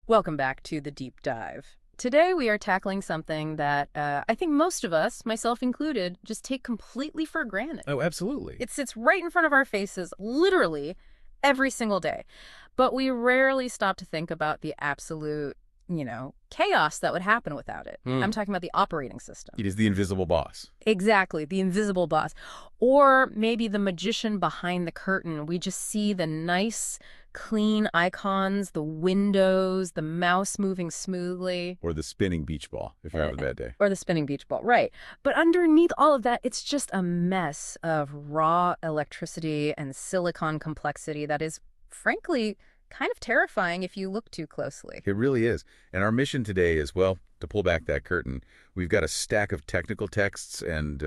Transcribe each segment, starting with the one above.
Welcome back to the deep dive. Today we are tackling something that I think most of us, myself included, just take completely for granted. Oh, absolutely. It sits right in front of our faces, literally, every single day. But we rarely stop to think about the absolute, chaos that would happen without it. I'm talking about the operating system. It is the invisible boss. Exactly, the invisible boss. Or maybe the magician behind the curtain. We just see the nice, clean icons, the windows, the mouse moving smoothly. Or the spinning beach ball, if you're having a bad day. Or the spinning beach ball, right. But underneath all of that, it's just a mess of raw electricity and silicon complexity that is, frankly, kind of terrifying if you look too closely. It really is. And our mission today is, well, to pull back that curtain, we've got a stack of technical texts and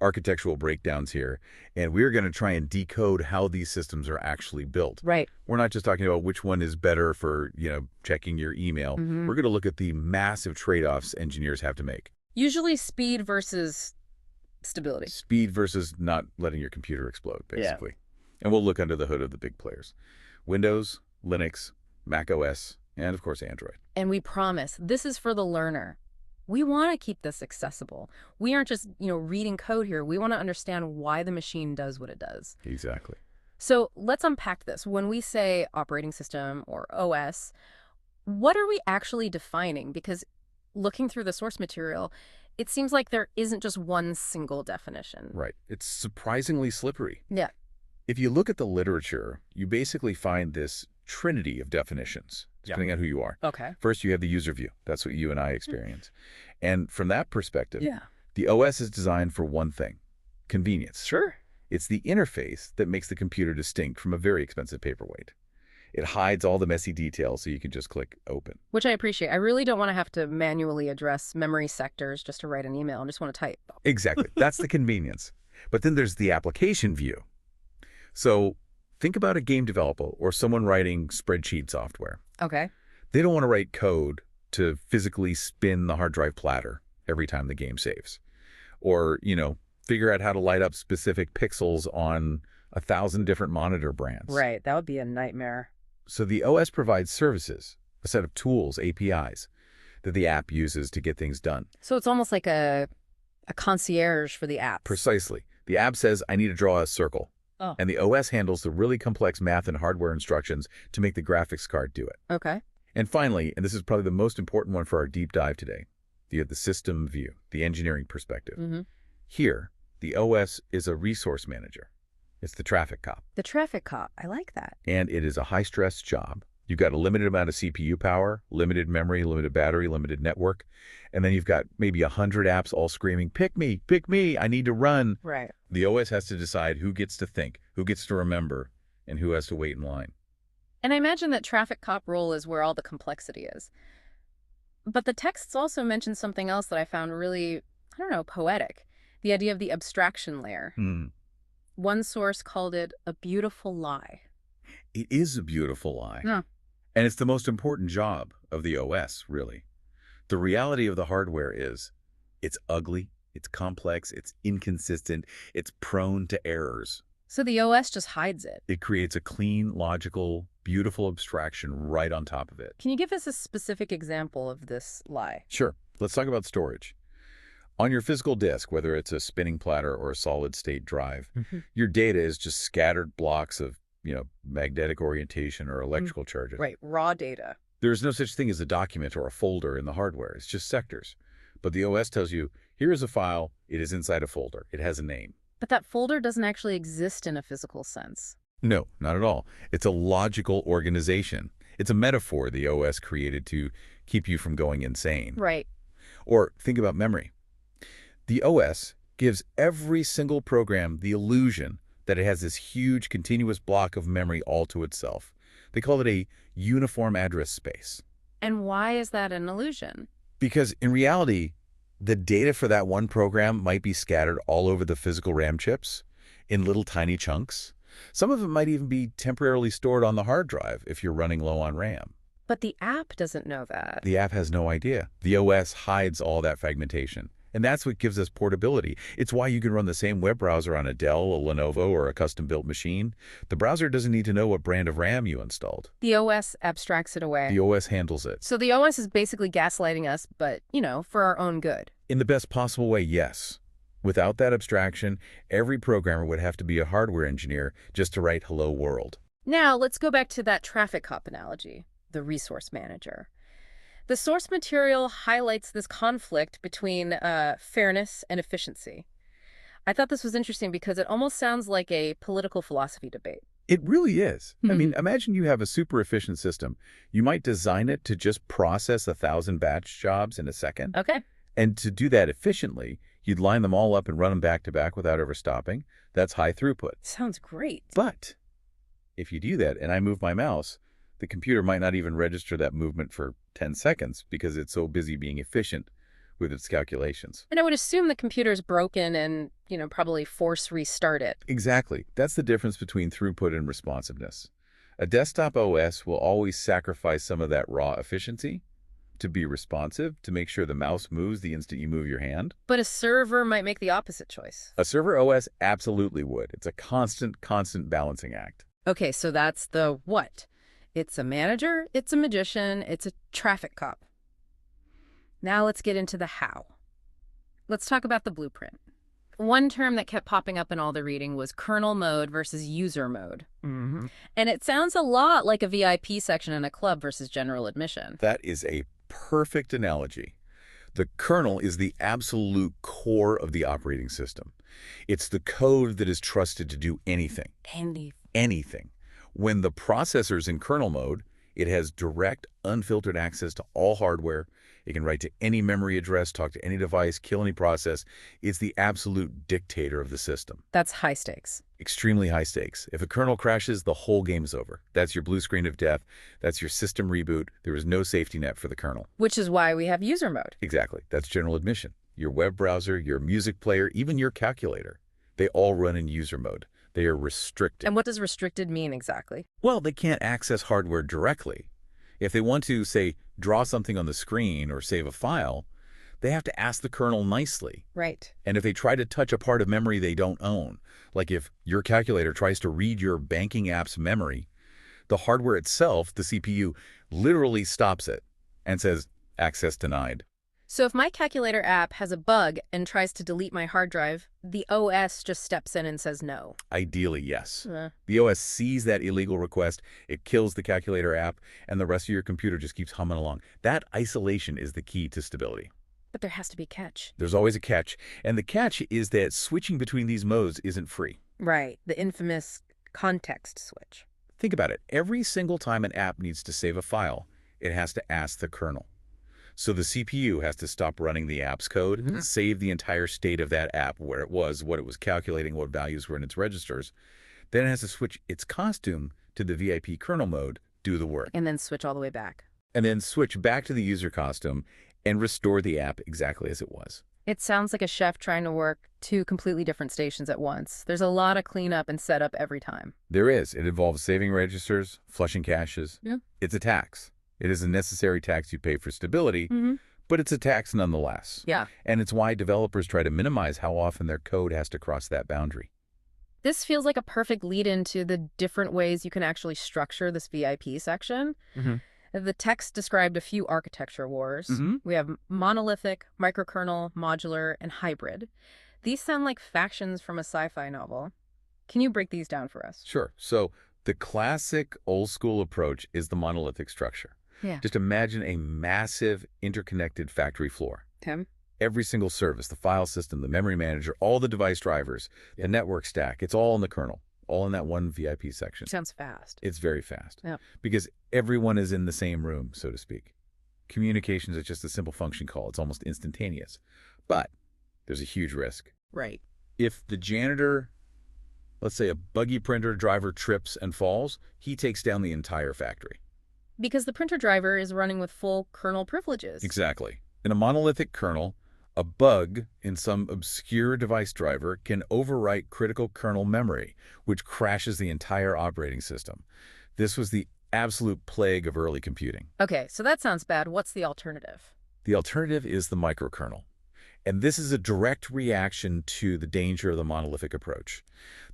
architectural breakdowns here, and we're going to try and decode how these systems are actually built. Right. We're not just talking about which one is better for, checking your email. We're going to look at the massive trade-offs engineers have to make. Usually speed versus stability. Speed versus not letting your computer explode, basically. And we'll look under the hood of the big players. Windows, Linux, Mac OS, and of course Android. And we promise this is for the learner. We want to keep this accessible. We aren't just, reading code here. We want to understand why the machine does what it does. Exactly. So let's unpack this. When we say operating system or OS, what are we actually defining? Because looking through the source material, it seems like there isn't just one single definition. Right. It's surprisingly slippery. Yeah. If you look at the literature, you basically find this trinity of definitions, depending on who you are. Okay. First, you have the user view. That's what you and I experience. And from that perspective, Yeah. the OS is designed for one thing, convenience. Sure. It's the interface that makes the computer distinct from a very expensive paperweight. It hides all the messy details so you can just click open. Which I appreciate. I really don't want to have to manually address memory sectors just to write an email. I just want to type. Exactly. That's the convenience. But then there's the application view. So think about a game developer or someone writing spreadsheet software. Okay. They don't want to write code to physically spin the hard drive platter every time the game saves. Or, figure out how to light up specific pixels on 1,000 different monitor brands. Right. That would be a nightmare. So the OS provides services, a set of tools, APIs, that the app uses to get things done. So it's almost like a concierge for the app. Precisely. The app says, I need to draw a circle. Oh. And the OS handles the really complex math and hardware instructions to make the graphics card do it. Okay. And finally, and this is probably the most important one for our deep dive today, the system view, the engineering perspective. Here, the OS is a resource manager. It's the traffic cop. The traffic cop. I like that. And it is a high-stress job. You've got a limited amount of CPU power, limited memory, limited battery, limited network. And then you've got maybe 100 apps all screaming, pick me, I need to run. Right. The OS has to decide who gets to think, who gets to remember, and who has to wait in line. And I imagine that traffic cop role is where all the complexity is. But the texts also mention something else that I found really, poetic. The idea of the abstraction layer. One source called it a beautiful lie. It is a beautiful lie. Yeah. And it's the most important job of the OS, really. The reality of the hardware is it's ugly, it's complex, it's inconsistent, it's prone to errors. So the OS just hides it. It creates a clean, logical, beautiful abstraction right on top of it. Can you give us a specific example of this lie? Sure. Let's talk about storage. On your physical disk, whether it's a spinning platter or a solid-state drive, your data is just scattered blocks of magnetic orientation or electrical charges. Right, raw data. There's no such thing as a document or a folder in the hardware. It's just sectors. But the OS tells you, here is a file. It is inside a folder. It has a name. But that folder doesn't actually exist in a physical sense. No, not at all. It's a logical organization. It's a metaphor the OS created to keep you from going insane. Right. Or think about memory. The OS gives every single program the illusion that it has this huge continuous block of memory all to itself. They call it a uniform address space. And why is that an illusion? Because in reality, the data for that one program might be scattered all over the physical RAM chips in little tiny chunks. Some of it might even be temporarily stored on the hard drive if you're running low on RAM. But the app doesn't know that. The app has no idea. The OS hides all that fragmentation. And that's what gives us portability. It's why you can run the same web browser on a Dell, a Lenovo, or a custom-built machine. The browser doesn't need to know what brand of RAM you installed. The OS abstracts it away. The OS handles it. So the OS is basically gaslighting us, but, for our own good. In the best possible way, yes. Without that abstraction, every programmer would have to be a hardware engineer just to write Hello World. Now, let's go back to that traffic cop analogy, the resource manager. The source material highlights this conflict between fairness and efficiency. I thought this was interesting because it almost sounds like a political philosophy debate. It really is. I mean, imagine you have a super efficient system. You might design it to just process 1,000 batch jobs in a second. Okay. And to do that efficiently, you'd line them all up and run them back to back without ever stopping. That's high throughput. Sounds great. But if you do that and I move my mouse, the computer might not even register that movement for 10 seconds because it's so busy being efficient with its calculations. And I would assume the computer's broken and, probably force restart it. Exactly. That's the difference between throughput and responsiveness. A desktop OS will always sacrifice some of that raw efficiency to be responsive, to make sure the mouse moves the instant you move your hand. But a server might make the opposite choice. A server OS absolutely would. It's a constant balancing act. Okay, so that's the what. It's a manager, it's a magician, it's a traffic cop. Now let's get into the how. Let's talk about the blueprint. One term that kept popping up in all the reading was kernel mode versus user mode. And it sounds a lot like a VIP section in a club versus general admission. That is a perfect analogy. The kernel is the absolute core of the operating system. It's the code that is trusted to do anything. Anything. When the processor's in kernel mode, it has direct, unfiltered access to all hardware. It can write to any memory address, talk to any device, kill any process. It's the absolute dictator of the system. That's high stakes. Extremely high stakes. If a kernel crashes, the whole game's over. That's your blue screen of death. That's your system reboot. There is no safety net for the kernel. Which is why we have user mode. Exactly. That's general admission. Your web browser, your music player, even your calculator, they all run in user mode. They are restricted. And what does restricted mean exactly? Well, they can't access hardware directly. If they want to, say, draw something on the screen or save a file, they have to ask the kernel nicely. Right. And if they try to touch a part of memory they don't own, like if your calculator tries to read your banking app's memory, the hardware itself, the CPU, literally stops it and says, access denied. So if my calculator app has a bug and tries to delete my hard drive, the OS just steps in and says no. Ideally, yes. The OS sees that illegal request, it kills the calculator app, and the rest of your computer just keeps humming along. That isolation is the key to stability. But there has to be a catch. There's always a catch, and the catch is that switching between these modes isn't free. Right, the infamous context switch. Think about it. Every single time an app needs to save a file, it has to ask the kernel. So the CPU has to stop running the app's code, save the entire state of that app, where it was, what it was calculating, what values were in its registers. Then it has to switch its costume to the VIP kernel mode, do the work. And then switch all the way back. And then switch back to the user costume and restore the app exactly as it was. It sounds like a chef trying to work two completely different stations at once. There's a lot of cleanup and setup every time. There is. It involves saving registers, flushing caches. Yeah. It's a tax. It is a necessary tax you pay for stability, but it's a tax nonetheless. Yeah. And it's why developers try to minimize how often their code has to cross that boundary. This feels like a perfect lead into the different ways you can actually structure this VIP section. The text described a few architecture wars. We have monolithic, microkernel, modular, and hybrid. These sound like factions from a sci-fi novel. Can you break these down for us? Sure. So the classic old school approach is the monolithic structure. Yeah. Just imagine a massive interconnected factory floor. Tim? Every single service, the file system, the memory manager, all the device drivers, the network stack, it's all in the kernel, all in that one VIP section. Sounds fast. It's very fast. Yeah. Because everyone is in the same room, so to speak. Communications is just a simple function call. It's almost instantaneous. But there's a huge risk. Right. If the janitor, let's say a buggy printer driver, trips and falls, he takes down the entire factory. Because the printer driver is running with full kernel privileges. Exactly. In a monolithic kernel, a bug in some obscure device driver can overwrite critical kernel memory, which crashes the entire operating system. This was the absolute plague of early computing. Okay, so that sounds bad. What's the alternative? The alternative is the microkernel. And this is a direct reaction to the danger of the monolithic approach.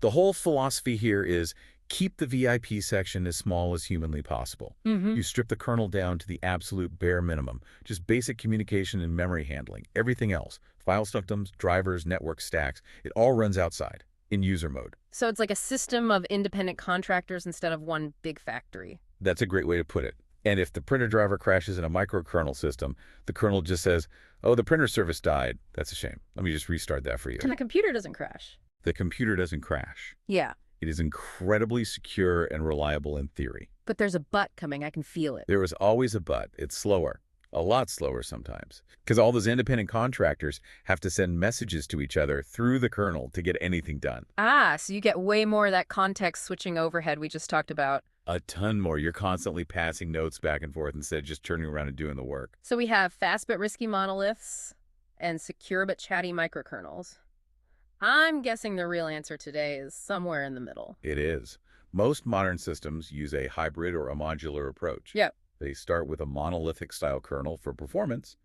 The whole philosophy here is keep the VIP section as small as humanly possible. You strip the kernel down to the absolute bare minimum, just basic communication and memory handling. Everything else, file systems, drivers, network stacks, it all runs outside in user mode. So it's like a system of independent contractors instead of one big factory. That's a great way to put it. And if the printer driver crashes in a microkernel system, the kernel just says, oh, the printer service died. That's a shame. Let me just restart that for you. And the computer doesn't crash. The computer doesn't crash. Yeah. It is incredibly secure and reliable in theory. But there's a but coming. I can feel it. There is always a but. It's slower. A lot slower sometimes. Because all those independent contractors have to send messages to each other through the kernel to get anything done. Ah, so you get way more of that context switching overhead we just talked about. A ton more. You're constantly passing notes back and forth instead of just turning around and doing the work. So we have fast but risky monoliths and secure but chatty microkernels. I'm guessing the real answer today is somewhere in the middle. It is. Most modern systems use a hybrid or a modular approach. Yep. They start with a monolithic style kernel for performance,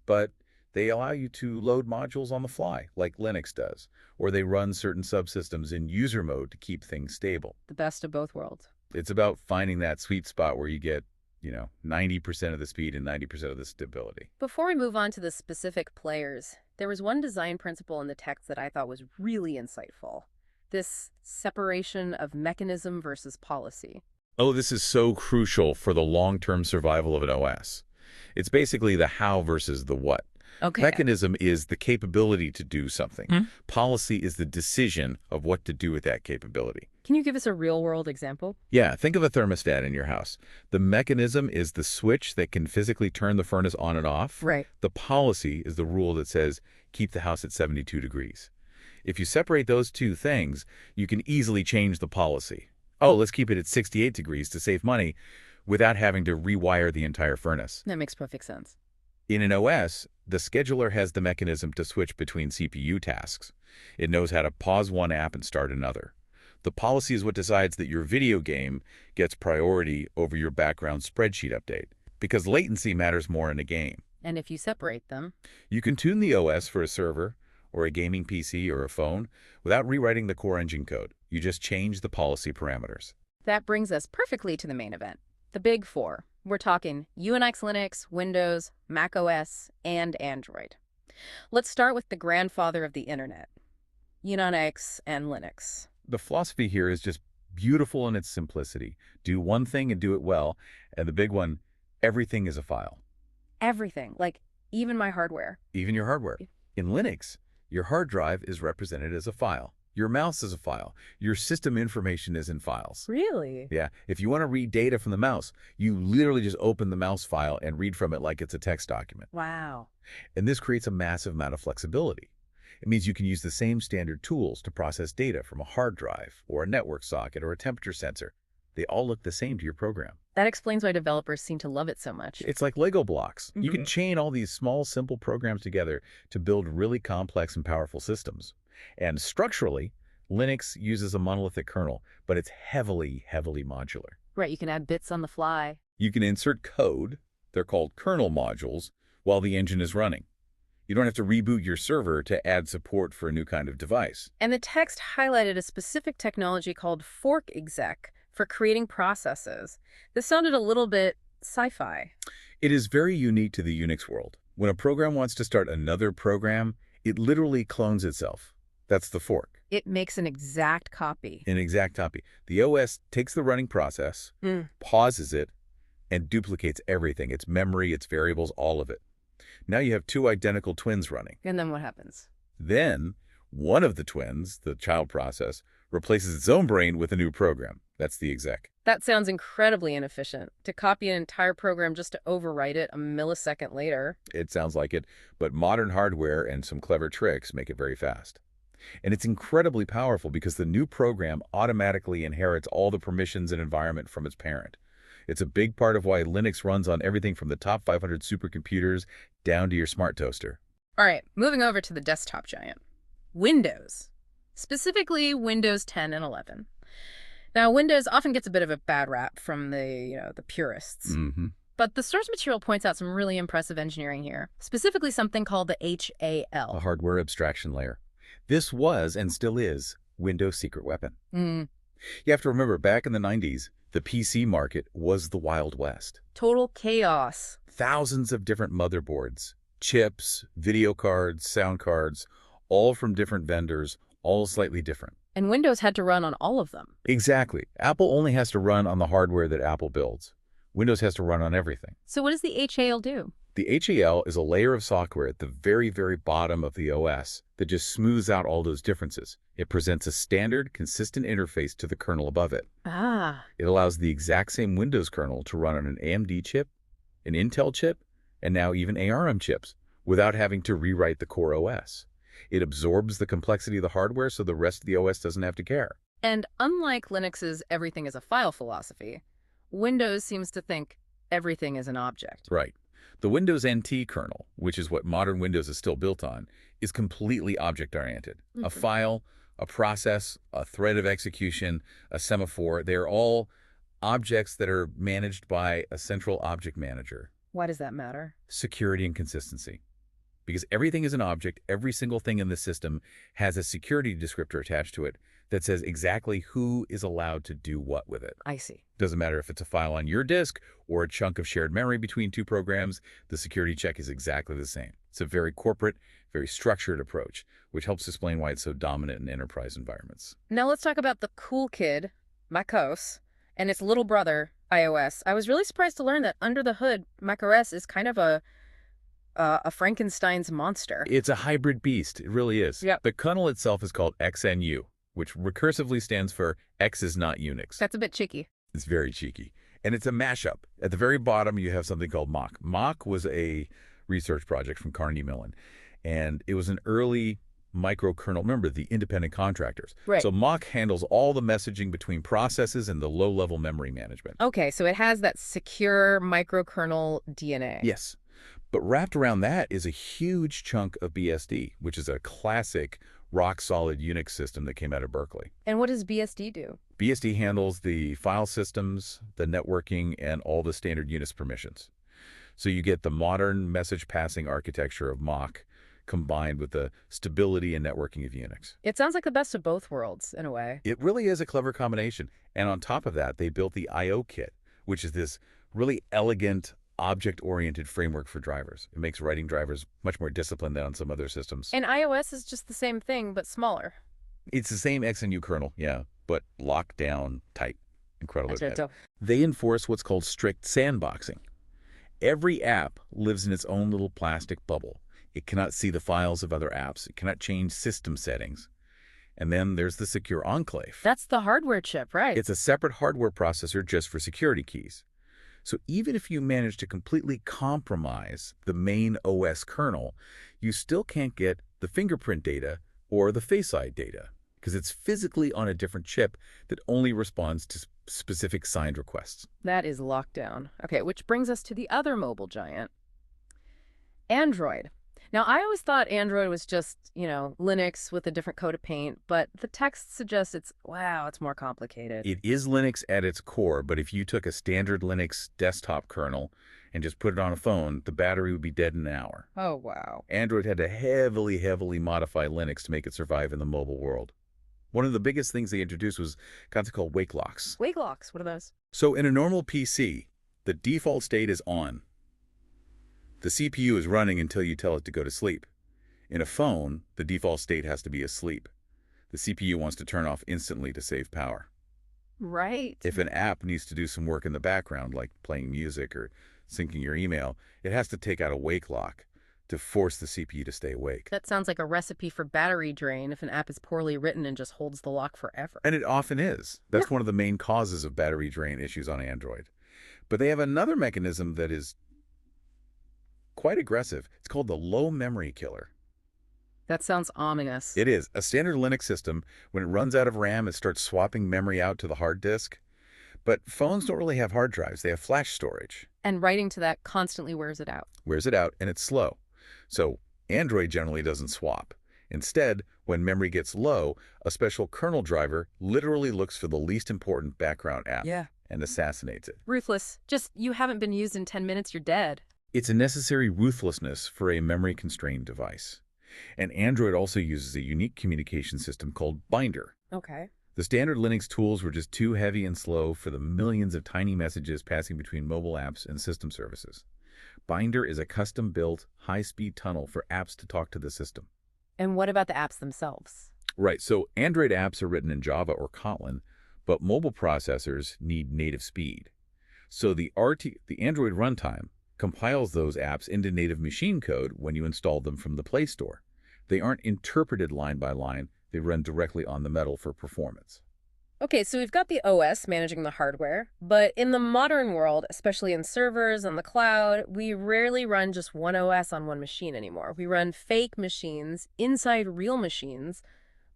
but they allow you to load modules on the fly, like Linux does, or they run certain subsystems in user mode to keep things stable. The best of both worlds. It's about finding that sweet spot where you get, 90% of the speed and 90% of the stability. Before we move on to the specific players, there was one design principle in the text that I thought was really insightful. This separation of mechanism versus policy. Oh, this is so crucial for the long-term survival of an OS. It's basically the how versus the what. Okay. Mechanism is the capability to do something. Policy is the decision of what to do with that capability. Can you give us a real-world example? Yeah, think of a thermostat in your house. The mechanism is the switch that can physically turn the furnace on and off. Right. The policy is the rule that says keep the house at 72 degrees. If you separate those two things, you can easily change the policy. Oh, let's keep it at 68 degrees to save money without having to rewire the entire furnace. That makes perfect sense. In an OS, the scheduler has the mechanism to switch between CPU tasks. It knows how to pause one app and start another. The policy is what decides that your video game gets priority over your background spreadsheet update, because latency matters more in a game. And if you separate them, You can tune the OS for a server, or a gaming PC, or a phone, without rewriting the core engine code. You just change the policy parameters. that brings us perfectly to the main event. The big four. We're talking Unix, Linux, Windows, Mac OS, and Android. Let's start with the grandfather of the internet, Unix and Linux. The philosophy here is just beautiful in its simplicity. Do one thing and do it well. And the big one, everything is a file. Everything, like even my hardware. Even your hardware. In Linux, your hard drive is represented as a file. Your mouse is a file. Your system information is in files. Really? Yeah, if you want to read data from the mouse, you literally just open the mouse file and read from it like it's a text document. Wow. And this creates a massive amount of flexibility. It means you can use the same standard tools to process data from a hard drive or a network socket or a temperature sensor. They all look the same to your program. That explains why developers seem to love it so much. It's like Lego blocks. You can Mhm. chain all these small, simple programs together to build really complex and powerful systems. And structurally, Linux uses a monolithic kernel, but it's heavily, heavily modular. Right, you can add bits on the fly. You can insert code, they're called kernel modules, while the engine is running. You don't have to reboot your server to add support for a new kind of device. And the text highlighted a specific technology called fork exec for creating processes. This sounded a little bit sci-fi. It is very unique to the Unix world. When a program wants to start another program, it literally clones itself. That's the fork. It makes an exact copy. An exact copy. The OS takes the running process, pauses it, and duplicates everything. Its memory, its variables, all of it. Now you have two identical twins running. And then what happens? Then one of the twins, the child process, replaces its own brain with a new program. That's the exec. That sounds incredibly inefficient. To copy an entire program just to overwrite it a millisecond later. It sounds like it, but modern hardware and some clever tricks make it very fast. And it's incredibly powerful because the new program automatically inherits all the permissions and environment from its parent. It's a big part of why Linux runs on everything from the top 500 supercomputers down to your smart toaster. All right, moving over to the desktop giant. Windows. Specifically, Windows 10 and 11. Now, Windows often gets a bit of a bad rap from the purists. But the source material points out some really impressive engineering here, specifically something called the A HAL. hardware abstraction layer. This was, and still is, Windows' secret weapon. You have to remember, back in the 90s, the PC market was the Wild West. Total chaos. Thousands of different motherboards, chips, video cards, sound cards, all from different vendors, all slightly different. And Windows had to run on all of them. Exactly. Apple only has to run on the hardware that Apple builds. Windows has to run on everything. So what does the HAL do? The HAL is a layer of software at the very, very bottom of the OS that just smooths out all those differences. It presents a standard, consistent interface to the kernel above it. Ah. It allows the exact same Windows kernel to run on an AMD chip, an Intel chip, and now even ARM chips, without having to rewrite the core OS. It absorbs the complexity of the hardware so the rest of the OS doesn't have to care. And unlike Linux's everything is a file philosophy, Windows seems to think everything is an object. Right. The Windows NT kernel, which is what modern Windows is still built on, is completely object-oriented. A file, a process, a thread of execution, a semaphore, they're all objects that are managed by a central object manager. Why does that matter? Security and consistency. Because everything is an object, every single thing in the system has a security descriptor attached to it that says exactly who is allowed to do what with it. I see. Doesn't matter if it's a file on your disk or a chunk of shared memory between two programs, the security check is exactly the same. It's a very corporate, very structured approach, which helps explain why it's so dominant in enterprise environments. Now let's talk about the cool kid, macOS, and its little brother, iOS. I was really surprised to learn that under the hood, macOS is kind of a Frankenstein's monster. It's a hybrid beast. It really is. Yep. The kernel itself is called XNU, which recursively stands for X is not Unix. That's a bit cheeky. It's very cheeky. And it's a mashup. At the very bottom, you have something called Mock. Mock was a research project from Carnegie Mellon, and it was an early microkernel. Remember, the independent contractors. Right. So Mock handles all the messaging between processes and the low-level memory management. Okay, so it has that secure microkernel DNA. Yes. But wrapped around that is a huge chunk of BSD, which is a classic rock-solid Unix system that came out of Berkeley. And what does BSD do? BSD handles the file systems, the networking, and all the standard Unix permissions. So you get the modern message passing architecture of Mach combined with the stability and networking of Unix. It sounds like the best of both worlds, in a way. It really is a clever combination. And on top of that, they built the I/O kit, which is this really elegant, object-oriented framework for drivers. It makes writing drivers much more disciplined than on some other systems. And iOS is just the same thing, but smaller. It's the same XNU kernel, yeah, but locked down tight. Incredible. So They enforce what's called strict sandboxing. Every app lives in its own little plastic bubble. It cannot see the files of other apps. It cannot change system settings. And then there's the secure enclave. that's the hardware chip, right? It's a separate hardware processor just for security keys. So even if you manage to completely compromise the main OS kernel, you still can't get the fingerprint data or the Face ID data because it's physically on a different chip that only responds to specific signed requests. That is lockdown. Okay, which brings us to the other mobile giant, Android. Now, I always thought Android was just, Linux with a different coat of paint, but the text suggests it's more complicated. It is Linux at its core, but if you took a standard Linux desktop kernel and just put it on a phone, the battery would be dead in an hour. Oh, wow. Android had to heavily, heavily modify Linux to make it survive in the mobile world. One of the biggest things they introduced was a concept called wake locks. Wake locks, what are those? So in a normal PC, the default state is on. The CPU is running until you tell it to go to sleep. In a phone, the default state has to be asleep. The CPU wants to turn off instantly to save power. Right. If an app needs to do some work in the background, like playing music or syncing your email, it has to take out a wake lock to force the CPU to stay awake. That sounds like a recipe for battery drain if an app is poorly written and just holds the lock forever. And it often is. That's one of the main causes of battery drain issues on Android. But they have another mechanism that is quite aggressive. It's called the low memory killer. That sounds ominous. It is. A standard Linux system, when it runs out of RAM, it starts swapping memory out to the hard disk. But phones don't really have hard drives. They have flash storage. And writing to that constantly wears it out. Wears it out, and it's slow. So Android generally doesn't swap. Instead, when memory gets low, a special kernel driver literally looks for the least important background app. Yeah. and assassinates it. Ruthless. Just, you haven't been used in 10 minutes, you're dead. It's a necessary ruthlessness for a memory-constrained device. And Android also uses a unique communication system called Binder. Okay. The standard Linux tools were just too heavy and slow for the millions of tiny messages passing between mobile apps and system services. Binder is a custom-built, high-speed tunnel for apps to talk to the system. And what about the apps themselves? Right, so Android apps are written in Java or Kotlin, but mobile processors need native speed. So the Android runtime compiles those apps into native machine code when you install them from the Play Store. They aren't interpreted line by line. They run directly on the metal for performance. Okay, so we've got the OS managing the hardware, but in the modern world, especially in servers and the cloud, we rarely run just one OS on one machine anymore. We run fake machines inside real machines.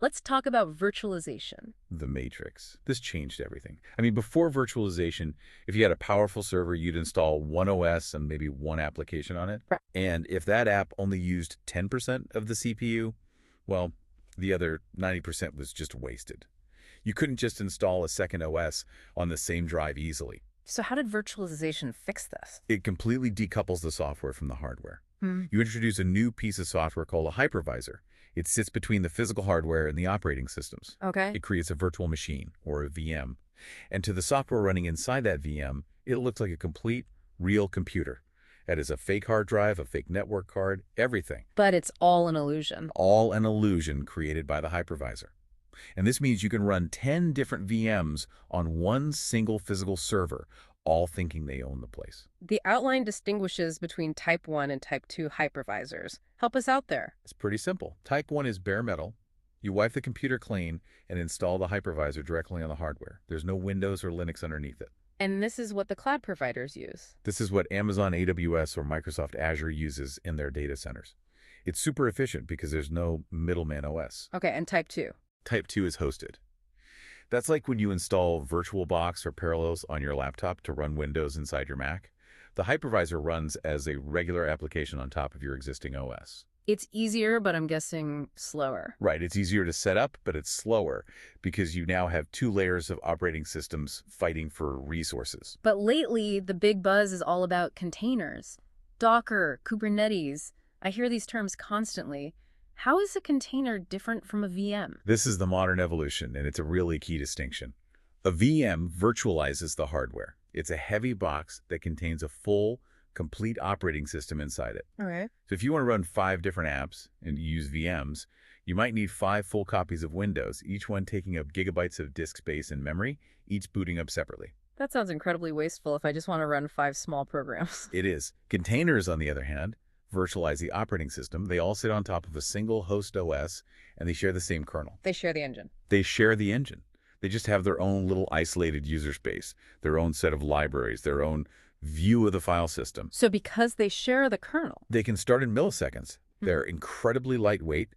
Let's talk about virtualization. The Matrix. This changed everything. I mean, before virtualization, if you had a powerful server, you'd install one OS and maybe one application on it. Right. And if that app only used 10% of the CPU, well, the other 90% was just wasted. You couldn't just install a second OS on the same drive easily. So how did virtualization fix this? It completely decouples the software from the hardware. Hmm. You introduce a new piece of software called a hypervisor. It sits between the physical hardware and the operating systems. Okay. It creates a virtual machine, or a VM. And to the software running inside that VM, it looks like a complete, real computer. That is a fake hard drive, a fake network card, everything. But it's all an illusion. All an illusion created by the hypervisor. And this means you can run 10 different VMs on one single physical server, all thinking they own the place. The outline distinguishes between Type 1 and Type 2 hypervisors. Help us out there. It's pretty simple. Type 1 is bare metal. You wipe the computer clean and install the hypervisor directly on the hardware. There's no Windows or Linux underneath it. And this is what the cloud providers use. This is what Amazon AWS or Microsoft Azure uses in their data centers. It's super efficient because there's no middleman OS. Okay, and Type 2? Type 2 is hosted. That's like when you install VirtualBox or Parallels on your laptop to run Windows inside your Mac. The hypervisor runs as a regular application on top of your existing OS. It's easier, but I'm guessing slower. Right, it's easier to set up, but it's slower because you now have two layers of operating systems fighting for resources. But lately, the big buzz is all about containers. Docker, Kubernetes. I hear these terms constantly. How is a container different from a VM? This is the modern evolution, and it's a really key distinction. A VM virtualizes the hardware. It's a heavy box that contains a full, complete operating system inside it. All right. So if you want to run 5 different apps and use VMs, you might need 5 full copies of Windows, each one taking up gigabytes of disk space and memory, each booting up separately. That sounds incredibly wasteful if I just want to run 5 small programs. It is. Containers, on the other hand, virtualize the operating system. They all sit on top of a single host OS, and they share the same kernel. They share the engine. They share the engine. They just have their own little isolated user space, their own set of libraries, their own view of the file system. So because they share the kernel. They can start in milliseconds. They're incredibly lightweight.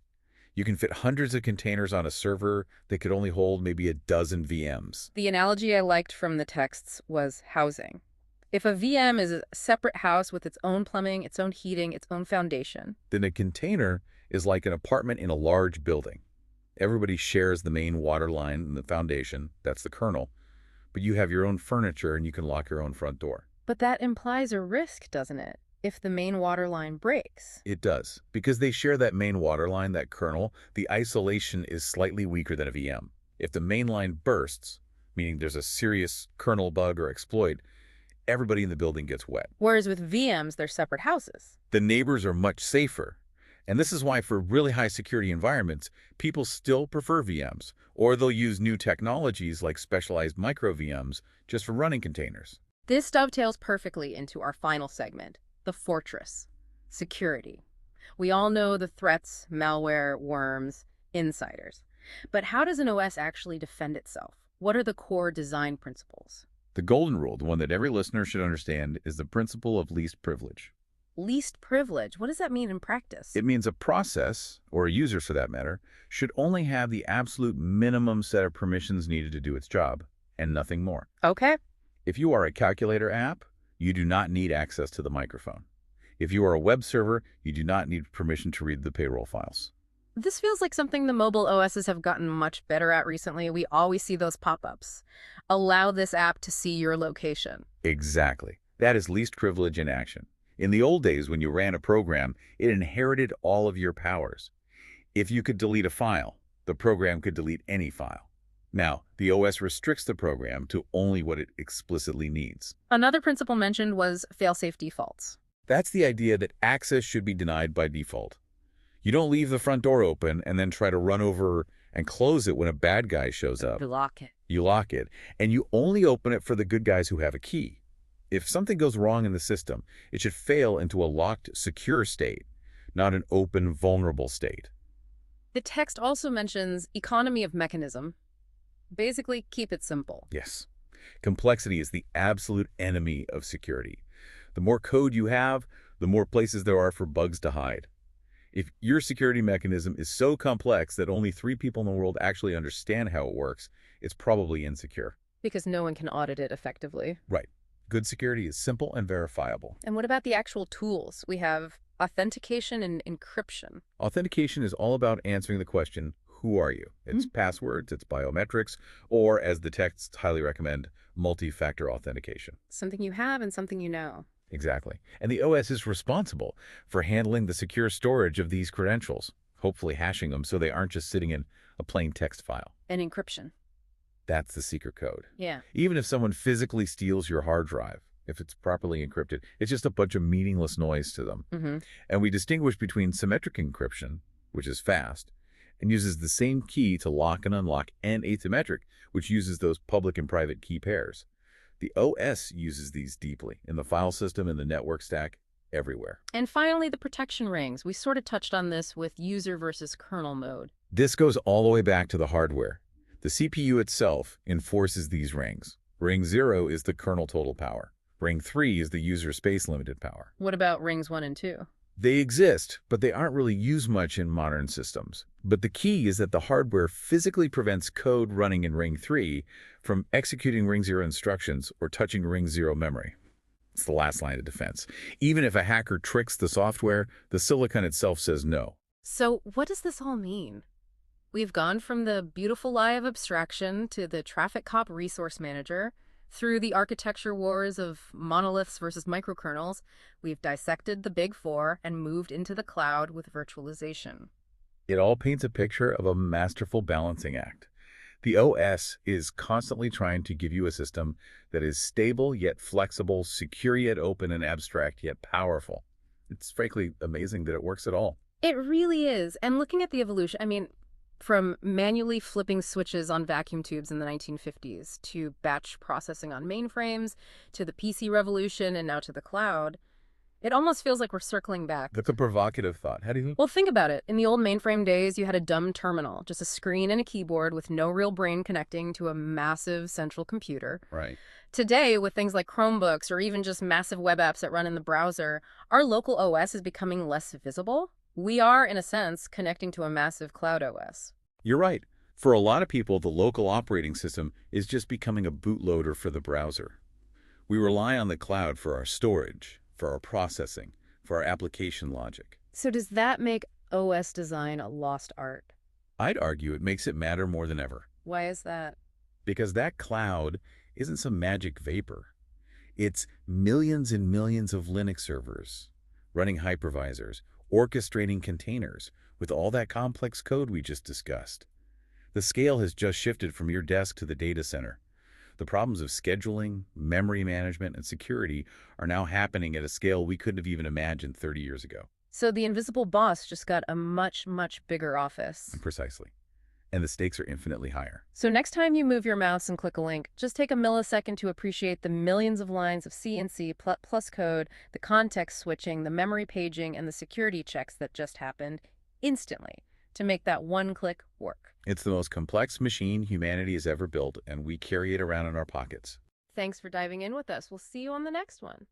You can fit hundreds of containers on a server that could only hold maybe a dozen VMs. The analogy I liked from the texts was housing. If a VM is a separate house with its own plumbing, its own heating, its own foundation. Then a container is like an apartment in a large building. Everybody shares the main water line and the foundation, that's the kernel, but you have your own furniture and you can lock your own front door. But that implies a risk, doesn't it? If the main water line breaks. It does. Because they share that main water line, that kernel, the isolation is slightly weaker than a VM. If the main line bursts, meaning there's a serious kernel bug or exploit, everybody in the building gets wet. Whereas with VMs, they're separate houses. The neighbors are much safer. And this is why for really high security environments, people still prefer VMs, or they'll use new technologies like specialized micro VMs just for running containers. This dovetails perfectly into our final segment, the fortress, security. We all know the threats, malware, worms, insiders. But how does an OS actually defend itself? What are the core design principles? The golden rule, the one that every listener should understand, is the principle of least privilege. Least privilege? What does that mean in practice? It means a process, or a user for that matter, should only have the absolute minimum set of permissions needed to do its job, and nothing more. Okay. If you are a calculator app, you do not need access to the microphone. If you are a web server, you do not need permission to read the payroll files. This feels like something the mobile OSs have gotten much better at recently. We always see those pop-ups. Allow this app to see your location. Exactly. That is least privilege in action. In the old days, when you ran a program, it inherited all of your powers. If you could delete a file, the program could delete any file. Now, the OS restricts the program to only what it explicitly needs. Another principle mentioned was fail-safe defaults. That's the idea that access should be denied by default. You don't leave the front door open and then try to run over and close it when a bad guy shows up. You lock it. You lock it, and you only open it for the good guys who have a key. If something goes wrong in the system, it should fail into a locked, secure state, not an open, vulnerable state. The text also mentions economy of mechanism. Basically, keep it simple. Yes. Complexity is the absolute enemy of security. The more code you have, the more places there are for bugs to hide. If your security mechanism is so complex that only 3 people in the world actually understand how it works, it's probably insecure. Because no one can audit it effectively. Right. Good security is simple and verifiable. And what about the actual tools? We have authentication and encryption. Authentication is all about answering the question, who are you? It's passwords, it's biometrics, or, as the texts highly recommend, multi-factor authentication. Something you have and something you know. Exactly. And the OS is responsible for handling the secure storage of these credentials, hopefully hashing them so they aren't just sitting in a plain text file. And encryption. That's the secret code. Yeah. Even if someone physically steals your hard drive, if it's properly encrypted, it's just a bunch of meaningless noise to them. And we distinguish between symmetric encryption, which is fast, and uses the same key to lock and unlock, and asymmetric, which uses those public and private key pairs. The OS uses these deeply in the file system, in the network stack, everywhere. And finally, the protection rings. We sort of touched on this with user versus kernel mode. This goes all the way back to the hardware. The CPU itself enforces these rings. Ring 0 is the kernel total power. Ring 3 is the user space limited power. What about rings 1 and 2? They exist, but they aren't really used much in modern systems. But the key is that the hardware physically prevents code running in Ring 3 from executing Ring 0 instructions or touching Ring 0 memory. It's the last line of defense. Even if a hacker tricks the software, the silicon itself says no. So what does this all mean? We've gone from the beautiful lie of abstraction to the traffic cop resource manager. Through the architecture wars of monoliths versus microkernels, we've dissected the big four and moved into the cloud with virtualization. It all paints a picture of a masterful balancing act. The OS is constantly trying to give you a system that is stable yet flexible, secure yet open, and abstract yet powerful. It's frankly amazing that it works at all. It really is. And looking at the evolution, from manually flipping switches on vacuum tubes in the 1950s to batch processing on mainframes to the PC revolution and now to the cloud, it almost feels like we're circling back. That's a provocative thought. How do you... Well, think about it. In the old mainframe days, you had a dumb terminal, just a screen and a keyboard with no real brain connecting to a massive central computer. Right. Today, with things like Chromebooks or even just massive web apps that run in the browser, our local OS is becoming less visible. We are, in a sense, connecting to a massive cloud OS. You're right. For a lot of people, the local operating system is just becoming a bootloader for the browser. We rely on the cloud for our storage, for our processing, for our application logic. So does that make OS design a lost art? I'd argue it makes it matter more than ever. Why is that? Because that cloud isn't some magic vapor. It's millions and millions of Linux servers, running hypervisors, orchestrating containers, with all that complex code we just discussed. The scale has just shifted from your desk to the data center. The problems of scheduling, memory management, and security are now happening at a scale we couldn't have even imagined 30 years ago. So the invisible boss just got a much, much bigger office. Precisely. And the stakes are infinitely higher. So next time you move your mouse and click a link, just take a millisecond to appreciate the millions of lines of C and C plus code, the context switching, the memory paging, and the security checks that just happened instantly to make that one click work. It's the most complex machine humanity has ever built, and we carry it around in our pockets. Thanks for diving in with us. We'll see you on the next one.